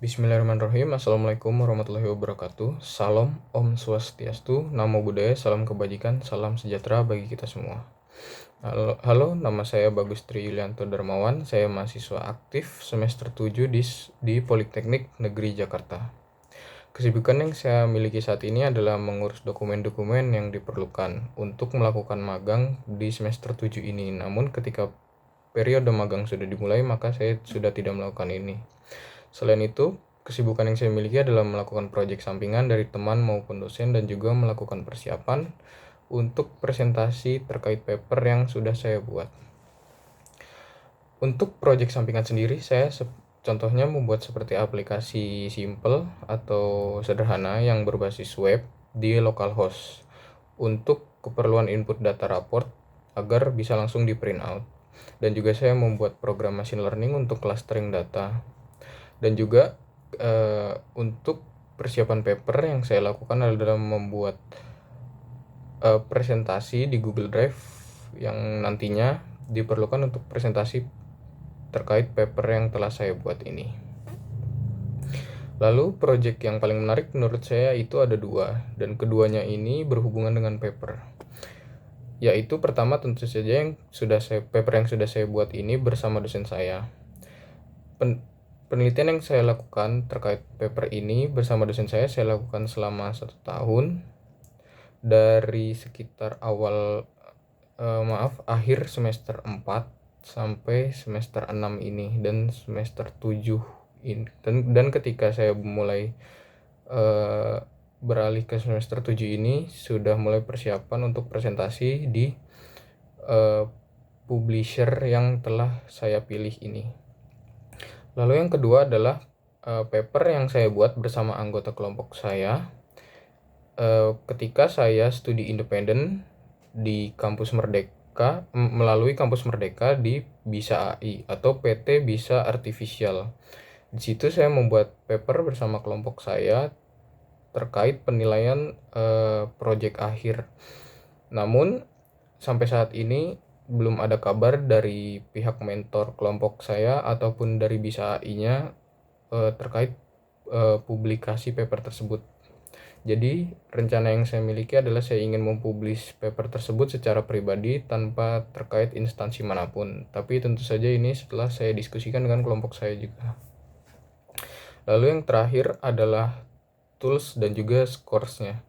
Bismillahirrahmanirrahim. Assalamualaikum warahmatullahi wabarakatuh. Salam, Om Swastiastu, Namo Buddhaya, salam kebajikan, salam sejahtera bagi kita semua. Halo, nama saya Bagus Tri Yulianto Darmawan. Saya mahasiswa aktif semester 7 di Politeknik Negeri Jakarta. Kesibukan yang saya miliki saat ini adalah mengurus dokumen-dokumen yang diperlukan untuk melakukan magang di semester 7 ini. Namun ketika periode magang sudah dimulai, maka saya sudah tidak melakukan ini. Selain itu, kesibukan yang saya miliki adalah melakukan proyek sampingan dari teman maupun dosen dan juga melakukan persiapan untuk presentasi terkait paper yang sudah saya buat. Untuk proyek sampingan sendiri, saya contohnya membuat seperti aplikasi simple atau sederhana yang berbasis web di localhost untuk keperluan input data raport agar bisa langsung di print out. Dan juga saya membuat program machine learning untuk clustering data. Dan juga untuk persiapan paper yang saya lakukan adalah membuat presentasi di Google Drive yang nantinya diperlukan untuk presentasi terkait paper yang telah saya buat ini. Lalu proyek yang paling menarik menurut saya itu ada dua, dan keduanya ini berhubungan dengan paper. Yaitu pertama tentu saja paper yang sudah saya buat ini bersama dosen saya. Penelitian yang saya lakukan terkait paper ini bersama dosen saya lakukan selama 1 tahun dari sekitar akhir semester 4 sampai semester 6 ini dan semester 7 ini. Dan ketika saya mulai beralih ke semester 7 ini sudah mulai persiapan untuk presentasi di publisher yang telah saya pilih ini. Lalu yang kedua adalah paper yang saya buat bersama anggota kelompok saya ketika saya studi independen di kampus Merdeka, melalui kampus Merdeka di Bisa AI atau PT Bisa Artificial. Di situ saya membuat paper bersama kelompok saya terkait penilaian proyek akhir. Namun sampai saat ini belum ada kabar dari pihak mentor kelompok saya ataupun dari Bisa AI-nya terkait publikasi paper tersebut. Jadi rencana yang saya miliki adalah saya ingin mempublish paper tersebut secara pribadi tanpa terkait instansi manapun. Tapi tentu saja ini setelah saya diskusikan dengan kelompok saya juga. Lalu yang terakhir adalah tools dan juga scores-nya.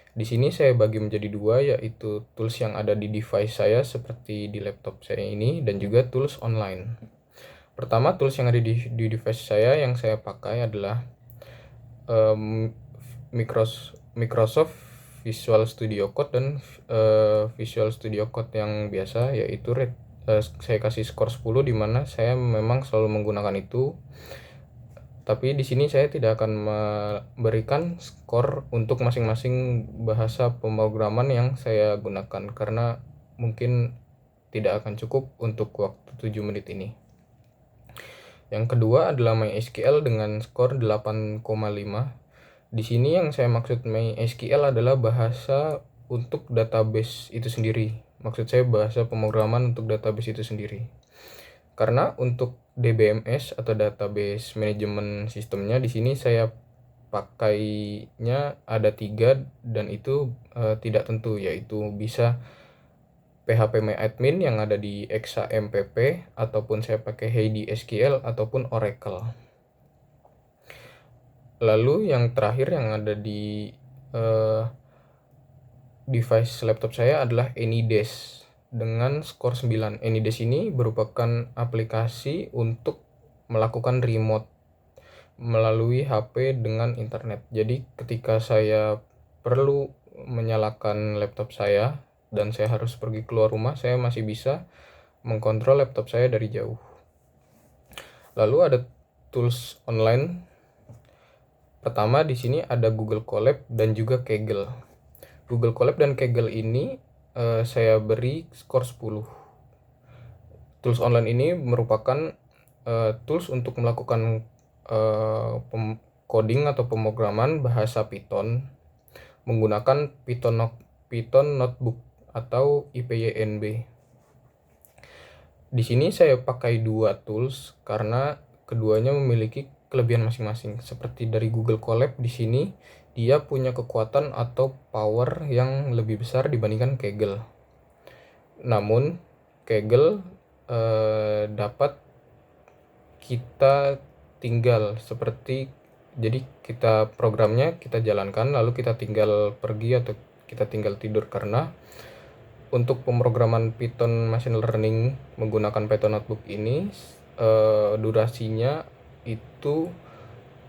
Di sini saya bagi menjadi dua, yaitu tools yang ada di device saya seperti di laptop saya ini dan juga tools online. Pertama, tools yang ada di device saya yang saya pakai adalah Microsoft Visual Studio Code dan Visual Studio Code yang biasa, yaitu saya kasih skor 10 di mana saya memang selalu menggunakan itu. Tapi di sini saya tidak akan memberikan skor untuk masing-masing bahasa pemrograman yang saya gunakan karena mungkin tidak akan cukup untuk waktu 7 menit ini. Yang kedua adalah MySQL dengan skor 8,5. Di sini yang saya maksud MySQL adalah bahasa untuk database itu sendiri. Maksud saya bahasa pemrograman untuk database itu sendiri. Karena untuk DBMS atau database management sistemnya di sini saya pakainya ada 3 dan itu tidak tentu, yaitu bisa PHP-MyAdmin yang ada di EXA-MPP ataupun saya pakai Heidi SQL ataupun Oracle. Lalu yang terakhir yang ada di device laptop saya adalah AnyDesk dengan skor 9. AnyDesk ini merupakan aplikasi untuk melakukan remote melalui HP dengan internet. Jadi ketika saya perlu menyalakan laptop saya dan saya harus pergi keluar rumah, saya masih bisa mengkontrol laptop saya dari jauh. Lalu ada tools online. Pertama di sini ada Google Colab dan juga Kaggle. Google Colab dan Kaggle ini saya beri skor 10. Tools online ini merupakan tools untuk melakukan coding atau pemrograman bahasa Python menggunakan Python Notebook atau IPYNB. Di sini saya pakai 2 tools karena keduanya memiliki kelebihan masing-masing. Seperti dari Google Colab di sini dia punya kekuatan atau power yang lebih besar dibandingkan Kaggle. Namun Kaggle dapat kita tinggal jadi kita programnya kita jalankan lalu kita tinggal pergi atau kita tinggal tidur, karena untuk pemrograman Python machine learning menggunakan Python Notebook ini durasinya itu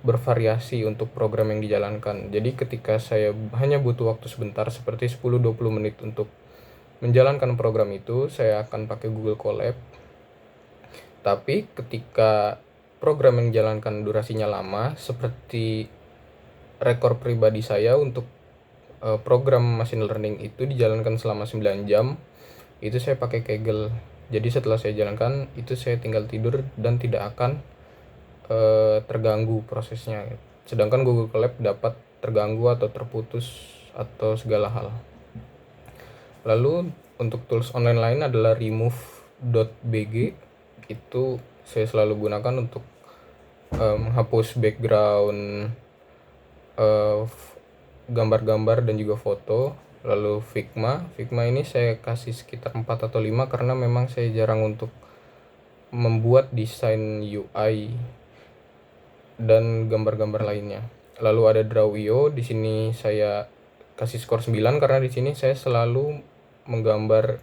bervariasi untuk program yang dijalankan. Jadi ketika saya hanya butuh waktu sebentar seperti 10-20 menit untuk menjalankan program itu, saya akan pakai Google Colab. Tapi ketika program yang dijalankan durasinya lama, seperti rekor pribadi saya untuk program machine learning itu dijalankan selama 9 jam, itu saya pakai Kaggle. Jadi setelah saya jalankan itu saya tinggal tidur dan tidak akan terganggu prosesnya. Sedangkan Google Colab dapat terganggu atau terputus atau segala hal. Lalu untuk tools online lain adalah remove.bg. Itu saya selalu gunakan untuk menghapus background gambar-gambar dan juga foto. Lalu Figma ini saya kasih sekitar 4 atau 5 karena memang saya jarang untuk membuat desain UI dan gambar-gambar lainnya. Lalu ada Draw.io, di sini saya kasih skor 9 karena di sini saya selalu menggambar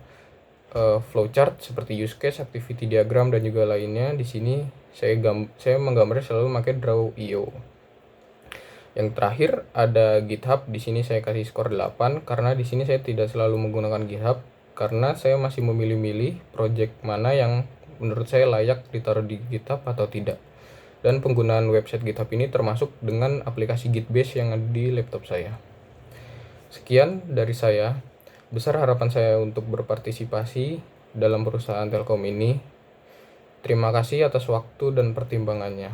flowchart seperti use case, activity diagram dan juga lainnya. Di sini saya menggambarnya selalu pakai Draw.io. Yang terakhir ada GitHub, di sini saya kasih skor 8 karena di sini saya tidak selalu menggunakan GitHub karena saya masih memilih-milih project mana yang menurut saya layak ditaruh di GitHub atau tidak. Dan penggunaan website GitHub ini termasuk dengan aplikasi Gitbase yang ada di laptop saya. Sekian dari saya. Besar harapan saya untuk berpartisipasi dalam perusahaan Telkom ini. Terima kasih atas waktu dan pertimbangannya.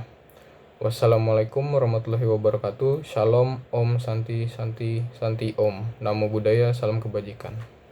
Wassalamualaikum warahmatullahi wabarakatuh. Shalom, Om, Santi, Santi, Santi, Om. Namo Buddhaya, salam kebajikan.